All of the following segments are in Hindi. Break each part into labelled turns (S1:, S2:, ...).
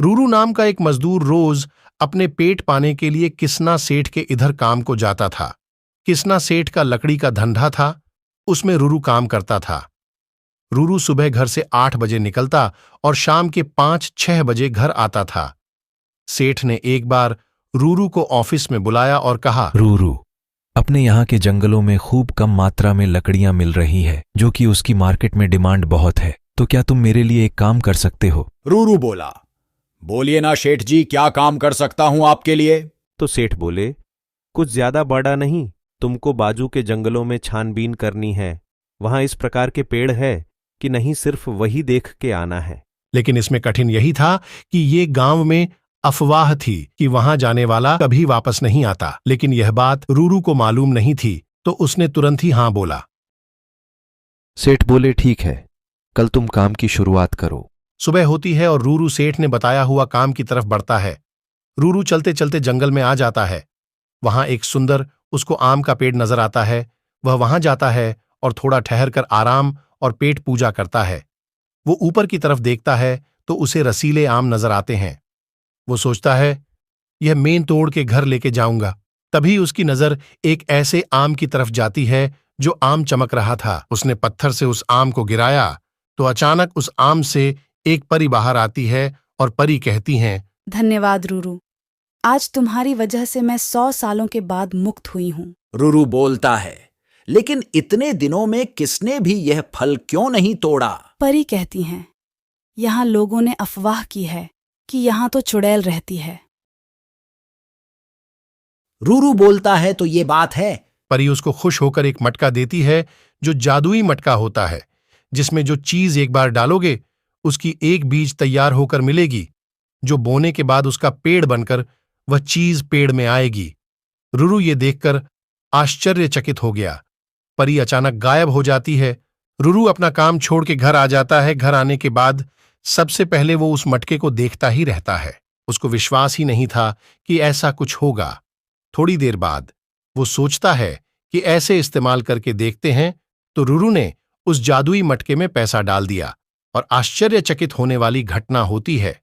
S1: रूरू नाम का एक मजदूर रोज अपने पेट पाने के लिए किसना सेठ के इधर काम को जाता था। किसना सेठ का लकड़ी का धंधा था, उसमें रूरू काम करता था। रूरू सुबह घर से 8 बजे निकलता और शाम के 5-6 बजे घर आता था। सेठ ने एक बार रूरू को ऑफिस में बुलाया और कहा,
S2: रूरू, अपने यहाँ के जंगलों में खूब कम मात्रा में लकड़ियां मिल रही है, जो कि उसकी मार्केट में डिमांड बहुत है। तो क्या तुम मेरे लिए एक काम कर सकते हो?
S3: रूरू बोला, बोलिए ना शेठ जी, क्या काम कर सकता हूं आपके लिए?
S4: तो सेठ बोले, कुछ ज्यादा बड़ा नहीं, तुमको बाजू के जंगलों में छानबीन करनी है। वहां इस प्रकार के पेड़ है कि नहीं सिर्फ वही देख के आना है।
S1: लेकिन इसमें कठिन यही था कि ये गांव में अफवाह थी कि वहां जाने वाला कभी वापस नहीं आता। लेकिन यह बात रूरू को मालूम नहीं थी, तो उसने तुरंत ही हां बोला।
S2: सेठ बोले, ठीक है, कल तुम काम की शुरुआत करो।
S1: सुबह होती है और रूरू सेठ ने बताया हुआ काम की तरफ बढ़ता है। रूरू चलते चलते जंगल में आ जाता है। वहां एक सुंदर उसको आम का पेड़ नजर आता है। वह वहां जाता है और थोड़ा ठहर कर आराम और पेट पूजा करता है। वो ऊपर की तरफ देखता है तो उसे रसीले आम नजर आते हैं। वो सोचता है, यह मेन तोड़ के घर लेके जाऊंगा। तभी उसकी नजर एक ऐसे आम की तरफ जाती है जो आम चमक रहा था। उसने पत्थर से उस आम को गिराया तो अचानक उस आम से एक परी बाहर आती है और परी कहती हैं,
S5: धन्यवाद रूरू, आज तुम्हारी वजह से मैं 100 सालों के बाद मुक्त हुई हूं।
S3: रूरू बोलता है, लेकिन इतने दिनों में किसने भी यह फल क्यों नहीं तोड़ा?
S5: परी कहती हैं, यहाँ लोगों ने अफवाह की है कि यहाँ तो चुड़ैल रहती है।
S3: रूरू बोलता है, तो ये बात है।
S1: परी उसको खुश होकर एक मटका देती है जो जादुई मटका होता है, जिसमें जो चीज एक बार डालोगे उसकी एक बीज तैयार होकर मिलेगी, जो बोने के बाद उसका पेड़ बनकर वह चीज पेड़ में आएगी। रूरू ये देखकर आश्चर्यचकित हो गया। परी अचानक गायब हो जाती है। रूरू अपना काम छोड़ के घर आ जाता है। घर आने के बाद सबसे पहले वो उस मटके को देखता ही रहता है। उसको विश्वास ही नहीं था कि ऐसा कुछ होगा। थोड़ी देर बाद वो सोचता है कि ऐसे इस्तेमाल करके देखते हैं, तो रूरू ने उस जादुई मटके में पैसा डाल दिया और आश्चर्यचकित होने वाली घटना होती है।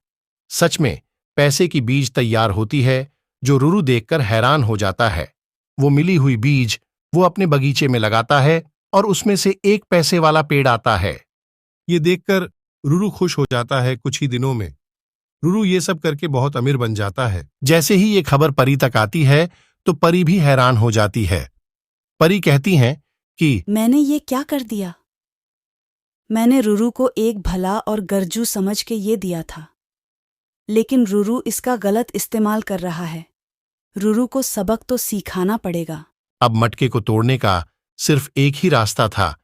S1: सच में पैसे की बीज तैयार होती है, जो रूरू देखकर हैरान हो जाता है। वो मिली हुई बीज वो अपने बगीचे में लगाता है और उसमें से एक पैसे वाला पेड़ आता है। ये देखकर रूरू खुश हो जाता है। कुछ ही दिनों में रूरू ये सब करके बहुत अमीर बन जाता है। जैसे ही ये खबर परी तक आती है तो परी भी हैरान हो जाती है। परी कहती हैं कि
S5: मैंने ये क्या कर दिया? मैंने रूरू को एक भला और गरजू समझ के ये दिया था, लेकिन रूरू इसका गलत इस्तेमाल कर रहा है। रूरू को सबक तो सिखाना पड़ेगा।
S1: अब मटके को तोड़ने का सिर्फ एक ही रास्ता था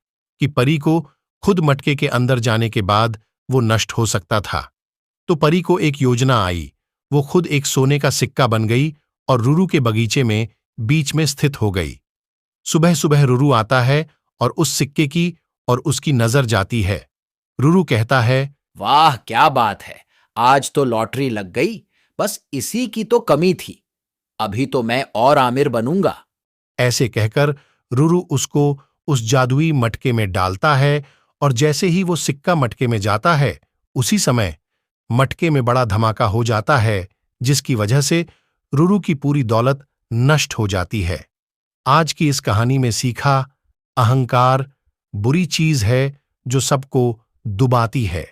S1: कि परी को खुद मटके के अंदर जाने के बाद वो नष्ट हो सकता था। तो परी को एक योजना आई। वो खुद एक सोने का सिक्का बन गई और रूरू के बगीचे में बीच में स्थित हो गई। सुबह सुबह रूरू आता है और उस सिक्के की और उसकी नजर जाती है। रूरू कहता है,
S3: वाह क्या बात है, आज तो लॉटरी लग गई। बस इसी की तो कमी थी। अभी तो मैं और आमिर बनूंगा।
S1: ऐसे कहकर रूरू उसको उस जादुई मटके में डालता है और जैसे ही वो सिक्का मटके में जाता है, उसी समय मटके में बड़ा धमाका हो जाता है, जिसकी वजह से रूरू की पूरी दौलत नष्ट हो जाती है। आज की इस कहानी में सीखा, अहंकार बुरी चीज है जो सबको डुबाती है।